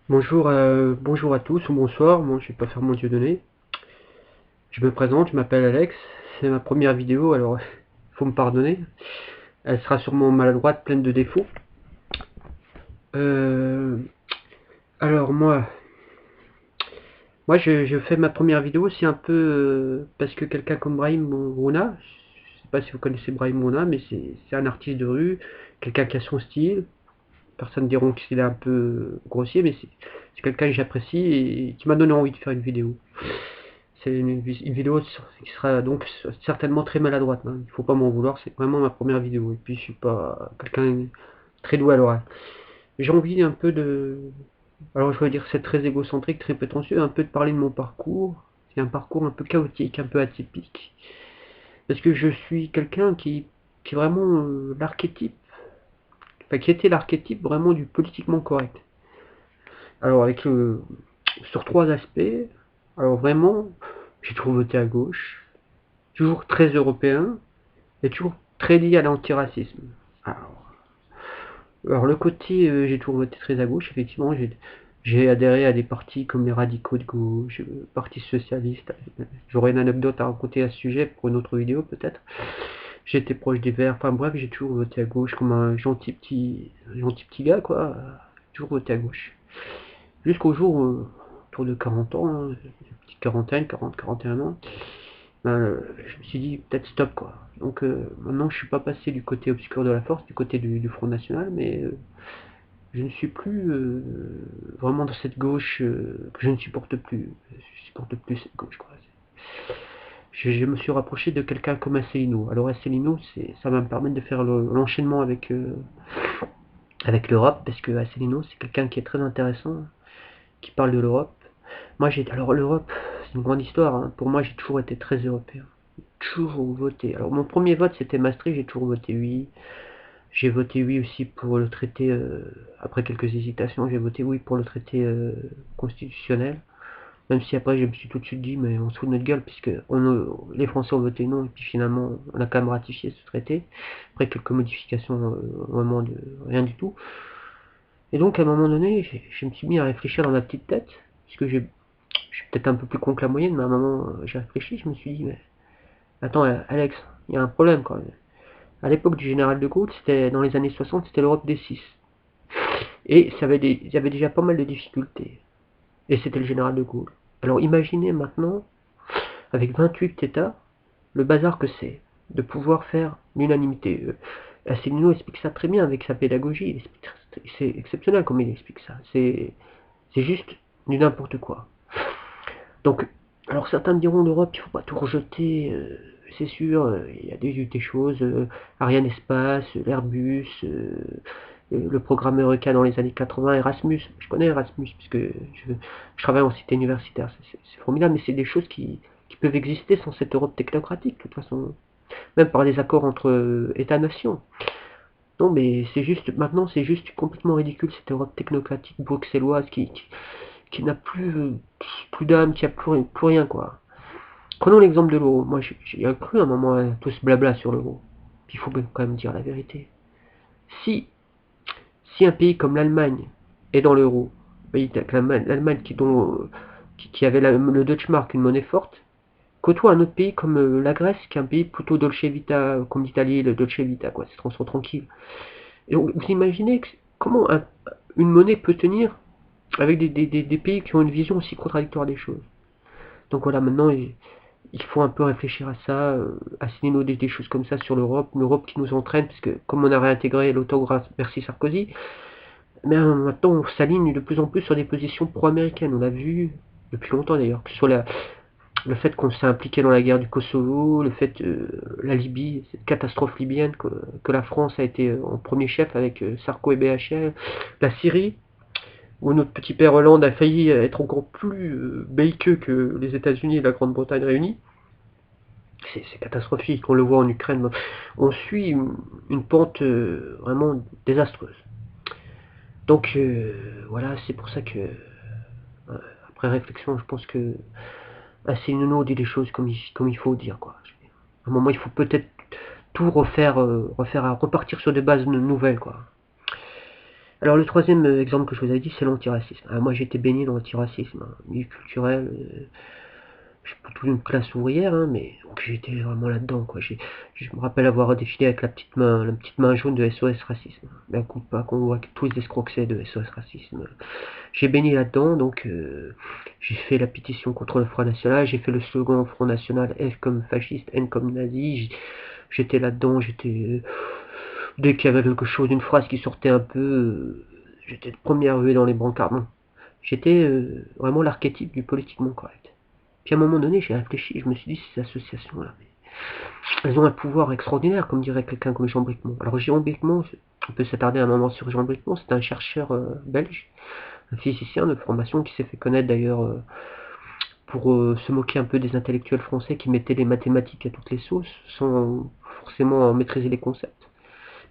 Bonjour à tous ou bonsoir, moi je vais pas faire mon dieudonné. Je me présente, je m'appelle Alex, c'est ma première vidéo, alors faut me pardonner. Elle sera sûrement maladroite, pleine de défauts. Euh, alors moi je fais ma première vidéo, c'est un peu parce que quelqu'un comme Brahim Mouna, je sais pas si vous connaissez Brahim Mouna, mais c'est un artiste de rue, quelqu'un qui a son style. Personne ne diront qu'il est un peu grossier, mais c'est quelqu'un que j'apprécie et qui m'a donné envie de faire une vidéo. C'est une vidéo qui sera donc certainement très maladroite, hein. Il faut pas m'en vouloir, c'est vraiment ma première vidéo. Et puis je suis pas quelqu'un très doué à l'oral. J'ai envie un peu de... Alors je vais dire que c'est très égocentrique, très prétentieux, un peu de parler de mon parcours. C'est un parcours un peu chaotique, un peu atypique. Parce que je suis quelqu'un qui est vraiment l'archétype, enfin qui était l'archétype vraiment du politiquement correct. Alors sur trois aspects, alors vraiment, j'ai toujours voté à gauche, toujours très européen, et toujours très lié à l'antiracisme. Alors le côté, j'ai toujours voté très à gauche, effectivement, j'ai adhéré à des partis comme les radicaux de gauche, Parti socialiste. J'aurai une anecdote à raconter à ce sujet pour une autre vidéo peut-être. J'étais proche des Verts, enfin bref, j'ai toujours voté à gauche comme un gentil petit gars, quoi. Toujours voté à gauche. Jusqu'au jour, autour de 40 ans, hein, petite quarantaine, 40, 41 ans, je me suis dit peut-être stop quoi. Donc maintenant je suis pas passé du côté obscur de la force, du côté du Front National, mais je ne suis plus vraiment dans cette gauche que je ne supporte plus. Je supporte plus cette gauche quoi. Je me suis rapproché de quelqu'un comme Asselineau. Alors Asselineau, ça va me permettre de faire l'enchaînement avec l'Europe, parce que Asselineau c'est quelqu'un qui est très intéressant, qui parle de l'Europe. Alors l'Europe, c'est une grande histoire, hein. Pour moi j'ai toujours été très européen. Toujours voté. Alors mon premier vote c'était Maastricht, j'ai toujours voté oui. J'ai voté oui aussi pour le traité, après quelques hésitations, j'ai voté oui pour le traité constitutionnel. Même si après je me suis tout de suite dit, mais on se fout de notre gueule, puisque les Français ont voté non, et puis finalement on a quand même ratifié ce traité, après quelques modifications au moment de rien du tout. Et donc à un moment donné, je me suis mis à réfléchir dans ma petite tête, puisque je suis peut-être un peu plus con que la moyenne, mais à un moment j'ai réfléchi, je me suis dit, mais attends Alex, il y a un problème quand même. À l'époque du général de Gaulle, c'était dans les années 60, c'était l'Europe des 6. Et il y avait déjà pas mal de difficultés. Et c'était le général de Gaulle. Alors imaginez maintenant, avec 28 États, le bazar que c'est de pouvoir faire l'unanimité. Asselineau explique ça très bien avec sa pédagogie. C'est exceptionnel comme il explique ça. C'est juste du n'importe quoi. Donc, alors certains me diront l'Europe, il ne faut pas tout rejeter. C'est sûr, il y a des choses, Ariane Espace, l'Airbus, le programme Eureka dans les années 80, Erasmus. Je connais Erasmus puisque je travaille en cité universitaire. C'est formidable, mais c'est des choses qui peuvent exister sans cette Europe technocratique, de toute façon. Même par des accords entre États-nations. Non, mais c'est juste, maintenant, c'est juste complètement ridicule cette Europe technocratique bruxelloise qui n'a plus d'âme, qui a plus rien, quoi. Prenons l'exemple de l'euro. Moi, j'ai cru un moment à tout ce blabla sur l'euro. Puis il faut quand même dire la vérité. Si, si un pays comme l'Allemagne est dans l'euro, l'Allemagne qui avait le Deutschmark, une monnaie forte, côtoie un autre pays comme la Grèce, qui est un pays plutôt Dolce Vita, comme l'Italie, le Dolce Vita, quoi, c'est tranquille. Et donc, vous imaginez comment une monnaie peut tenir avec des pays qui ont une vision aussi contradictoire des choses. Donc voilà, maintenant, il faut un peu réfléchir à ça, assigner des choses comme ça sur l'Europe qui nous entraîne, parce que comme on a réintégré l'OTAN grâce Merci-Sarkozy, mais maintenant on s'aligne de plus en plus sur des positions pro-américaines. On l'a vu depuis longtemps d'ailleurs, que ce soit le fait qu'on s'est impliqué dans la guerre du Kosovo, le fait la Libye, cette catastrophe libyenne, que la France a été en premier chef avec Sarko et BHL, la Syrie, où notre petit père Hollande a failli être encore plus belliqueux que les États-Unis et la Grande-Bretagne réunis. C'est catastrophique, on le voit en Ukraine. On suit une pente vraiment désastreuse. Donc voilà, c'est pour ça que, après réflexion, je pense que Asselineau dit les choses comme il faut dire, quoi. À un moment, il faut peut-être tout repartir sur des bases nouvelles, quoi. Alors le troisième exemple que je vous avais dit, c'est l'antiracisme. Moi j'ai été baigné dans l'antiracisme, hein, milieu culturel, je suis plutôt une classe ouvrière, hein, mais donc j'étais vraiment là-dedans, quoi. Je me rappelle avoir défilé avec la petite main jaune de SOS Racisme. D'un coup, pas qu'on voit tous les escrocs de SOS Racisme. J'ai baigné là-dedans, donc j'ai fait la pétition contre le Front National, j'ai fait le slogan Front National, F comme fasciste, N comme nazi. J'étais là-dedans, dès qu'il y avait quelque chose, une phrase qui sortait un peu, j'étais le premier à ruer dans les brancards. Non. J'étais vraiment l'archétype du politiquement correct. Puis à un moment donné, j'ai réfléchi, je me suis dit, ces associations-là, elles ont un pouvoir extraordinaire, comme dirait quelqu'un comme Jean Bricmont. Alors Jean Bricmont, on peut s'attarder un moment sur Jean Bricmont, c'est un chercheur belge, un physicien de formation qui s'est fait connaître d'ailleurs pour se moquer un peu des intellectuels français qui mettaient les mathématiques à toutes les sauces, sans forcément maîtriser les concepts.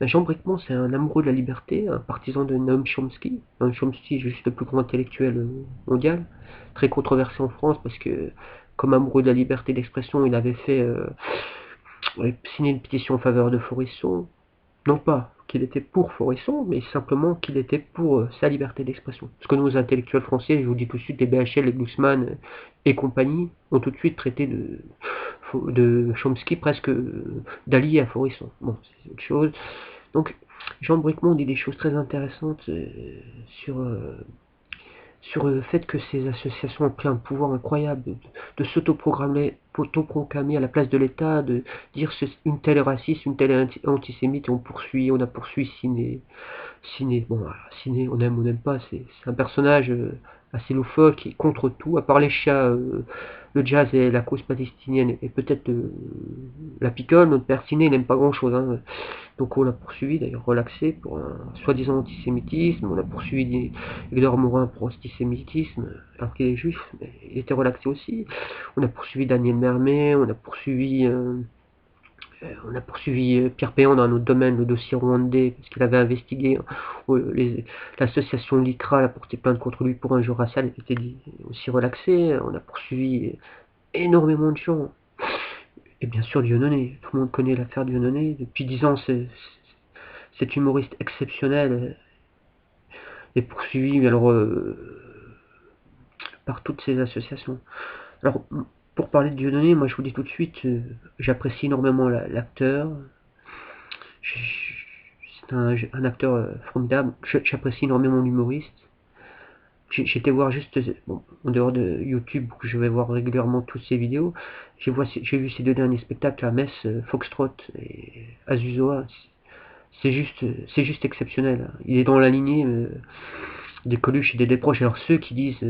Jean Bricmont, c'est un amoureux de la liberté, un partisan de Noam Chomsky. Noam Chomsky est juste le plus grand intellectuel mondial, très controversé en France parce que, comme amoureux de la liberté d'expression, il avait fait signer une pétition en faveur de Forisson. Non pas qu'il était pour Forisson, mais simplement qu'il était pour sa liberté d'expression. Parce que nos intellectuels français, je vous dis tout de suite, les BHL, les Glucksmann et compagnie, ont tout de suite traité de Chomsky presque d'allié à Forisson. Bon, c'est autre chose. Donc, Jean Bricmont dit des choses très intéressantes sur, sur le fait que ces associations ont pris un pouvoir incroyable de s'autoproclamer à la place de l'État, de dire une telle est raciste, une telle est antisémite, et on a poursuivi Ciné. Bon, Ciné, on aime ou on n'aime pas, c'est un personnage assez loufoque qui est contre tout, à part les chats, le jazz et la cause palestinienne, et peut-être la picole, notre père Ciné, il n'aime pas grand-chose, hein. Donc on l'a poursuivi, d'ailleurs relaxé, pour un soi-disant antisémitisme. On a poursuivi Hector Morin pour antisémitisme, alors qu'il est juif, mais il était relaxé aussi. On a poursuivi Daniel Mermet, on a poursuivi Pierre Péan dans un autre domaine, le dossier rwandais, parce qu'il avait investigué. L'association LICRA a porté plainte contre lui pour injure raciale, il était aussi relaxé. On a poursuivi énormément de gens. Et bien sûr Dieudonné, tout le monde connaît l'affaire Dieudonné. Depuis 10 ans, cet humoriste exceptionnel est poursuivi alors, par toutes ces associations. Alors, pour parler de Dieudonné, moi je vous dis tout de suite, j'apprécie énormément l'acteur. C'est un acteur formidable. J'apprécie énormément l'humoriste. J'étais voir juste, bon, en dehors de YouTube, où je vais voir régulièrement toutes ses vidéos, j'ai vu ses deux derniers spectacles à Metz, Foxtrot et Azuzoa. C'est juste exceptionnel. Il est dans la lignée des Coluche et des Desproges. Alors ceux qui disent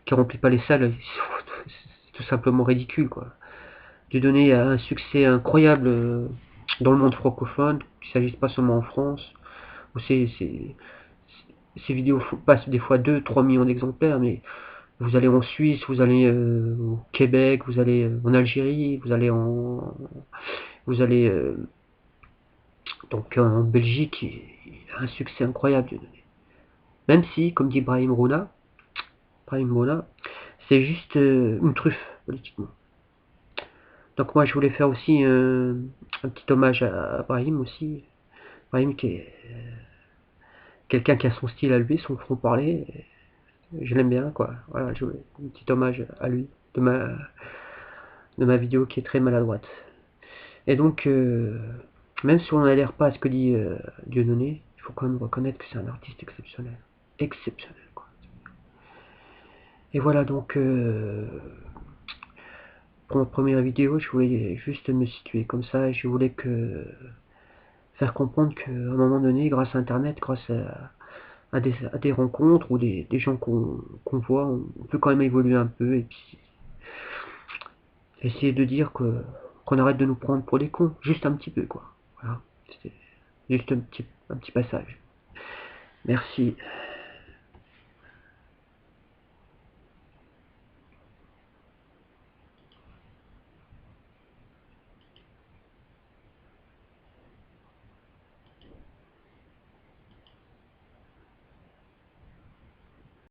qu'il remplit pas les salles, c'est tout simplement ridicule, quoi. Dieudonné a un succès incroyable dans le monde francophone, qu'il s'agisse pas seulement en France, où ces vidéos passent des fois 2-3 millions d'exemplaires, mais vous allez en Suisse, vous allez au Québec, vous allez en Algérie, vous allez donc en Belgique, il a un succès incroyable, Dieudonné. Même si, comme dit Brahim Mouna, c'est juste une truffe politiquement. Donc moi je voulais faire aussi un petit hommage à Brahim aussi. Brahim qui est quelqu'un qui a son style à lui, son franc-parler. Je l'aime bien, quoi. Voilà, je voulais un petit hommage à lui de ma vidéo qui est très maladroite. Et donc, même si on n'adhère pas à ce que dit Dieudonné, il faut quand même reconnaître que c'est un artiste exceptionnel. Exceptionnel, quoi. Et voilà, donc, pour ma première vidéo, je voulais juste me situer comme ça, et je voulais faire comprendre qu'à un moment donné, grâce à Internet, grâce à des rencontres ou des gens qu'on voit, on peut quand même évoluer un peu, et puis essayer de dire qu'on arrête de nous prendre pour des cons, juste un petit peu, quoi. Voilà, c'était juste un petit passage. Merci.